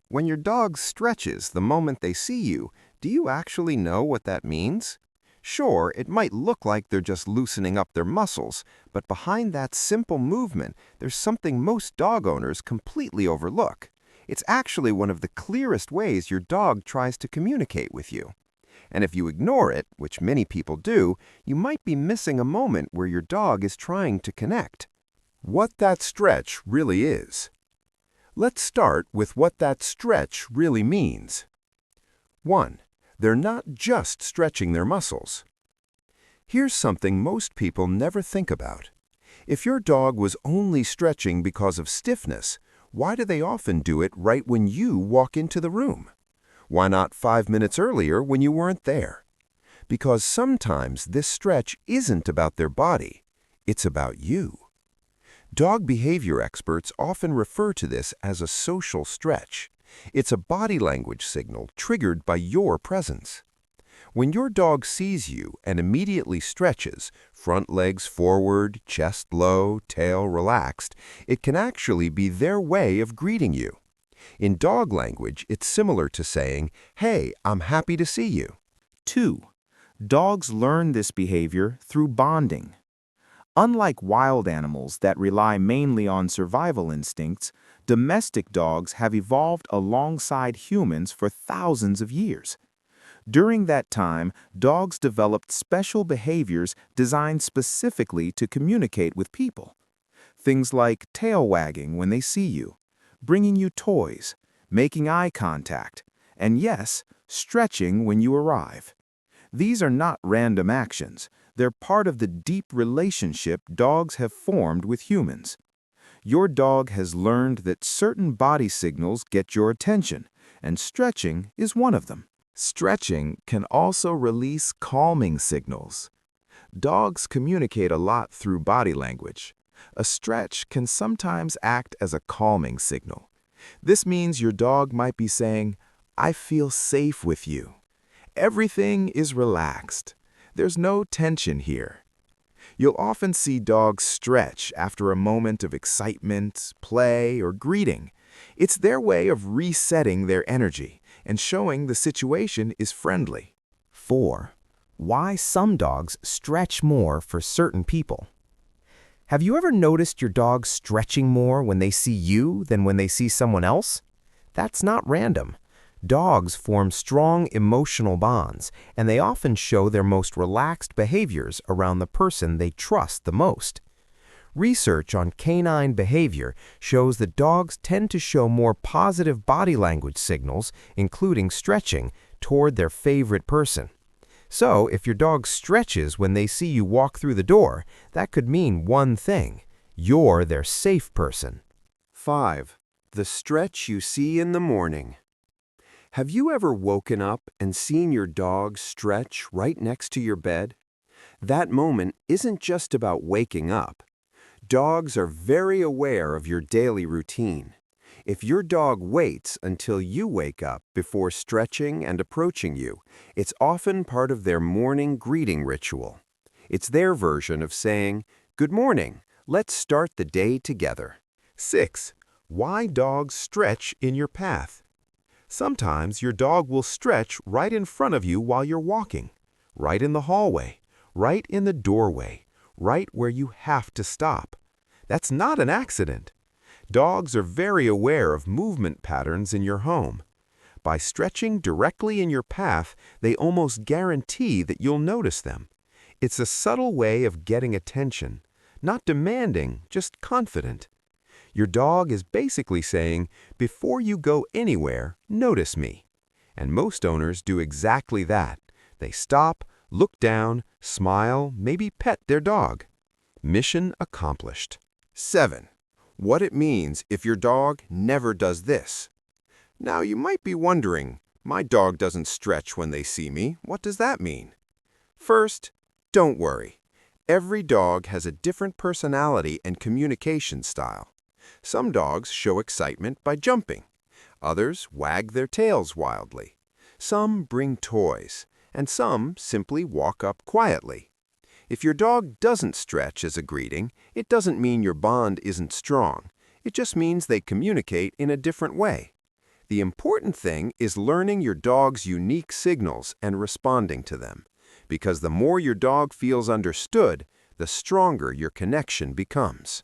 When your dog stretches the moment they see you, do you actually know what that means? Sure, it might look like they're just loosening up their muscles, but behind that simple movement, there's something most dog owners completely overlook. It's actually one of the clearest ways your dog tries to communicate with you. And if you ignore it, which many people do, you might be missing a moment where your dog is trying to connect. What that stretch really is. Let's start with what that stretch really means. 1. They're not just stretching their muscles. Here's something most people never think about. If your dog was only stretching because of stiffness, why do they often do it right when you walk into the room? Why not 5 minutes earlier when you weren't there? Because sometimes this stretch isn't about their body, it's about you. Dog behavior experts often refer to this as a social stretch. It's a body language signal triggered by your presence. When your dog sees you and immediately stretches, front legs forward, chest low, tail relaxed, it can actually be their way of greeting you. In dog language, it's similar to saying, "Hey, I'm happy to see you." 2. Dogs learn this behavior through bonding. Unlike wild animals that rely mainly on survival instincts, domestic dogs have evolved alongside humans for thousands of years. During that time, dogs developed special behaviors designed specifically to communicate with people. Things like tail wagging when they see you, bringing you toys, making eye contact, and yes, stretching when you arrive. These are not random actions. They're part of the deep relationship dogs have formed with humans. Your dog has learned that certain body signals get your attention, and stretching is one of them. Stretching can also release calming signals. Dogs communicate a lot through body language. A stretch can sometimes act as a calming signal. This means your dog might be saying, "I feel safe with you. Everything is relaxed. There's no tension here." You'll often see dogs stretch after a moment of excitement, play, or greeting. It's their way of resetting their energy and showing the situation is friendly. 4. Why some dogs stretch more for certain people. Have you ever noticed your dog stretching more when they see you than when they see someone else? That's not random. Dogs form strong emotional bonds, and they often show their most relaxed behaviors around the person they trust the most. Research on canine behavior shows that dogs tend to show more positive body language signals, including stretching, toward their favorite person. So, if your dog stretches when they see you walk through the door, that could mean one thing: you're their safe person. 5. The stretch you see in the morning. Have you ever woken up and seen your dog stretch right next to your bed? That moment isn't just about waking up. Dogs are very aware of your daily routine. If your dog waits until you wake up before stretching and approaching you, it's often part of their morning greeting ritual. It's their version of saying, "Good morning, let's start the day together." 6. Why dogs stretch in your path. Sometimes your dog will stretch right in front of you while you're walking, right in the hallway, right in the doorway, right where you have to stop. That's not an accident. Dogs are very aware of movement patterns in your home. By stretching directly in your path, they almost guarantee that you'll notice them. It's a subtle way of getting attention, not demanding, just confident. Your dog is basically saying, "Before you go anywhere, notice me." And most owners do exactly that. They stop, look down, smile, maybe pet their dog. Mission accomplished. 7. What it means if your dog never does this. Now you might be wondering, my dog doesn't stretch when they see me. What does that mean? First, don't worry. Every dog has a different personality and communication style. Some dogs show excitement by jumping. Others wag their tails wildly. Some bring toys, and some simply walk up quietly. If your dog doesn't stretch as a greeting, it doesn't mean your bond isn't strong. It just means they communicate in a different way. The important thing is learning your dog's unique signals and responding to them, because the more your dog feels understood, the stronger your connection becomes.